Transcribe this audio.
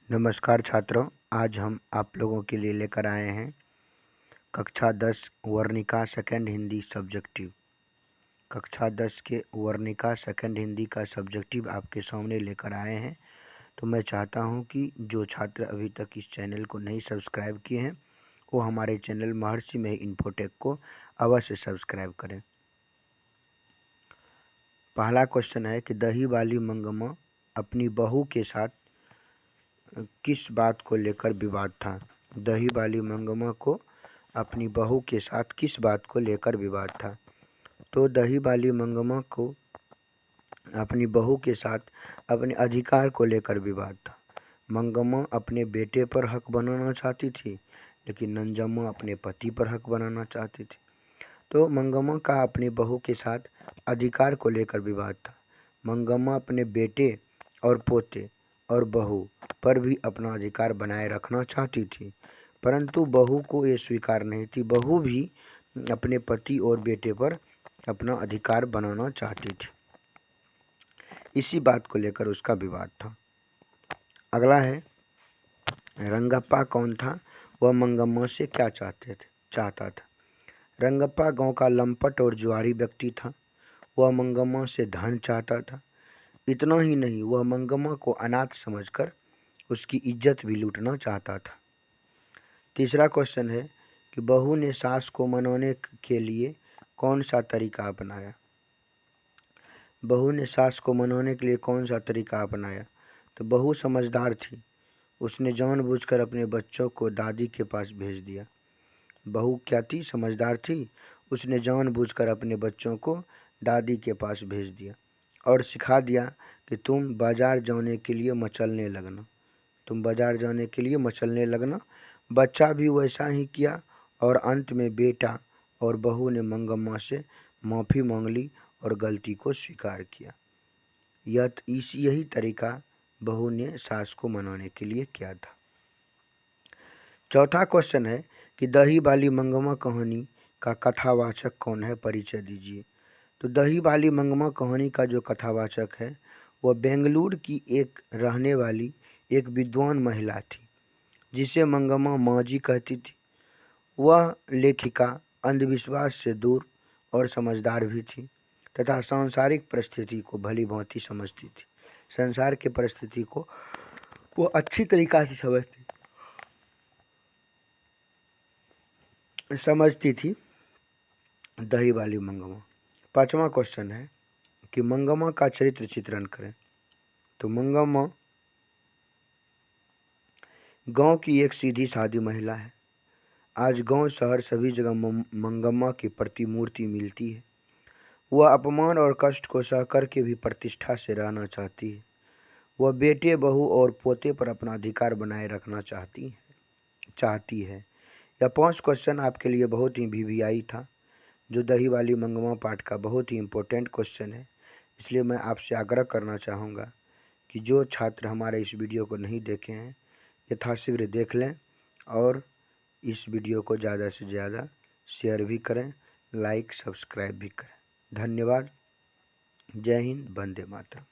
नमस्कार छात्रों, आज हम आप लोगों के लिए लेकर आए हैं कक्षा 10 वर्णिका सेकंड हिंदी सब्जेक्टिव। कक्षा 10 के वर्णिका सेकंड हिंदी का सब्जेक्टिव आपके सामने लेकर आए हैं। तो मैं चाहता हूं कि जो छात्र अभी तक इस चैनल को नहीं सब्सक्राइब किए हैं वो हमारे चैनल महर्षि में इन्फोटेक को अवश्य सब्सक्राइब करें। पहला क्वेश्चन है कि दही वाली मंगम्मा अपनी बहू के साथ किस बात को लेकर विवाद था। दही वाली मंगम्मा को अपनी बहू के साथ किस बात को लेकर विवाद था। तो दही वाली मंगम्मा को अपनी बहू के साथ अपने अधिकार को लेकर विवाद था। मंगम्मा अपने बेटे पर हक बनाना चाहती थी, लेकिन नंजम्मा अपने पति पर हक बनाना चाहती थी। तो मंगम्मा का अपनी बहू के साथ अधिकार को लेकर विवाद था। मंगम्मा अपने बेटे और पोते और बहू पर भी अपना अधिकार बनाए रखना चाहती थी, परंतु बहू को ये स्वीकार नहीं थी। बहू भी अपने पति और बेटे पर अपना अधिकार बनाना चाहती थी। इसी बात को लेकर उसका विवाद था। अगला है, रंगप्पा कौन था, वह मंगम्मा से क्या चाहता था। रंगप्पा गांव का लंपट और जुआरी व्यक्ति था। वह मंगम्मा से धन चाहता था। इतना ही नहीं, वह मंगम्मा को अनाथ समझकर उसकी इज्जत भी लूटना चाहता था। तीसरा क्वेश्चन है कि बहू ने सास को मनाने के लिए कौन सा तरीका अपनाया। बहू ने सास को मनाने के लिए कौन सा तरीका अपनाया। तो बहू समझदार थी, उसने जानबूझकर अपने बच्चों को दादी के पास भेज दिया। बहू क्या थी, समझदार थी, उसने जानबूझकर अपने बच्चों को दादी के पास भेज दिया और सिखा दिया कि तुम बाजार जाने के लिए मचलने लगना, तुम बाजार जाने के लिए मचलने लगना। बच्चा भी वैसा ही किया और अंत में बेटा और बहू ने मंगम्मा से माफ़ी मांग ली और गलती को स्वीकार किया। यही तरीका बहू ने सास को मनाने के लिए किया था। चौथा क्वेश्चन है कि दही वाली मंगम्मा कहानी का कथावाचक कौन है, परिचय दीजिए। तो दही वाली मंगम्मा कहानी का जो कथावाचक है वह बेंगलुरु की एक रहने वाली एक विद्वान महिला थी, जिसे मंगम्मा माँ जी कहती थी। वह लेखिका अंधविश्वास से दूर और समझदार भी थी तथा सांसारिक परिस्थिति को भली भांति समझती थी। संसार के परिस्थिति को वो अच्छी तरीक़ा से समझती थी दही वाली मंगम्मा। पांचवा क्वेश्चन है कि मंगम्मा का चरित्र चित्रण करें। तो मंगम्मा गांव की एक सीधी सादी महिला है। आज गांव शहर सभी जगह मंगम्मा की प्रतिमूर्ति मिलती है। वह अपमान और कष्ट को सह करके भी प्रतिष्ठा से रहना चाहती है। वह बेटे, बहू और पोते पर अपना अधिकार बनाए रखना चाहती है। यह 5 क्वेश्चन आपके लिए बहुत ही वीवीआई था, जो दही वाली मंगम्मा पाठ का बहुत ही इम्पोर्टेंट क्वेश्चन है। इसलिए मैं आपसे आग्रह करना चाहूँगा कि जो छात्र हमारे इस वीडियो को नहीं देखे हैं यथाशीघ्र देख लें और इस वीडियो को ज़्यादा से ज़्यादा शेयर भी करें, लाइक सब्सक्राइब भी करें। धन्यवाद। जय हिंद, वंदे मातरम।